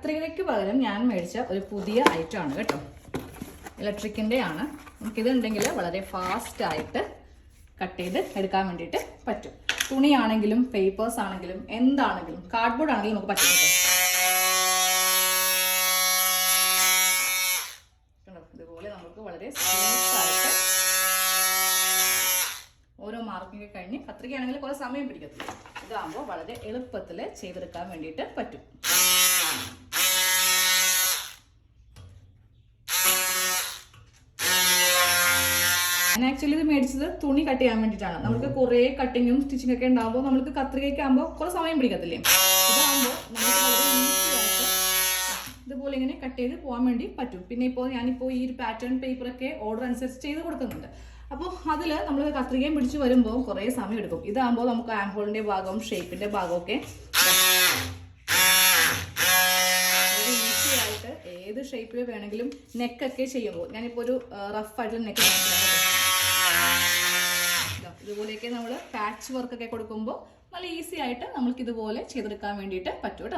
കത്രികയ്ക്ക് പകരം ഞാൻ മേടിച്ച ഒരു പുതിയ ഐറ്റം ആണ് കേട്ടോ. ഇലക്ട്രിക്കിൻ്റെ ആണ്. നമുക്കിതുണ്ടെങ്കിൽ വളരെ ഫാസ്റ്റായിട്ട് കട്ട് ചെയ്ത് എടുക്കാൻ വേണ്ടിയിട്ട് പറ്റും. തുണിയാണെങ്കിലും പേപ്പേഴ്സ് ആണെങ്കിലും എന്താണെങ്കിലും കാർഡ്ബോർഡ് ആണെങ്കിലും നമുക്ക് പറ്റും കേട്ടോ. ഇതുപോലെ നമുക്ക് വളരെ സ്മൂത്തായിട്ട് ഓരോ മാർക്കിങ് കഴിഞ്ഞ് കത്രികയാണെങ്കിൽ കുറേ സമയം പിടിക്കത്തില്ല. ഇതാകുമ്പോൾ വളരെ എളുപ്പത്തിൽ ചെയ്തെടുക്കാൻ വേണ്ടിയിട്ട് പറ്റും. ഞാൻ ആക്ച്വലി ഇത് മേടിച്ചത് തുണി കട്ട് ചെയ്യാൻ വേണ്ടിയിട്ടാണ്. നമുക്ക് കുറേ കട്ടിങ്ങും സ്റ്റിച്ചിങ് ഒക്കെ ഉണ്ടാകുമ്പോൾ നമുക്ക് കത്രികയ്ക്ക് ആകുമ്പോൾ കുറേ സമയം പിടിക്കത്തില്ലേ. ഇതാകുമ്പോൾ നമുക്ക് വളരെ ഈസി ആയിട്ട് ഇതുപോലെ ഇങ്ങനെ കട്ട് ചെയ്ത് പോകാൻ വേണ്ടി പറ്റും. പിന്നെ ഞാനിപ്പോൾ ഈ ഒരു പാറ്റേൺ പേപ്പറൊക്കെ ഓർഡർ അനുസരിച്ച് ചെയ്ത് കൊടുക്കുന്നുണ്ട്. അപ്പോൾ അതിൽ നമ്മൾ കത്രികയും പിടിച്ച് വരുമ്പോൾ കുറേ സമയം എടുക്കും. ഇതാകുമ്പോൾ നമുക്ക് ആംഹോളിൻ്റെ ഭാഗവും ഷേപ്പിൻ്റെ ഭാഗമൊക്കെ ഈസി ആയിട്ട് ഏത് ഷേപ്പിൽ വേണമെങ്കിലും നെക്കൊക്കെ ചെയ്യുമ്പോൾ ഞാനിപ്പോൾ ഒരു റഫായിട്ടുള്ള നെക്ക് ഇതുപോലെയൊക്കെ നമ്മൾ പാച്ച് വർക്കൊക്കെ കൊടുക്കുമ്പോൾ നല്ല ഈസി ആയിട്ട് നമ്മൾക്ക് ഇതുപോലെ ചെയ്തെടുക്കാൻ വേണ്ടിയിട്ട് പറ്റും കേട്ടോ.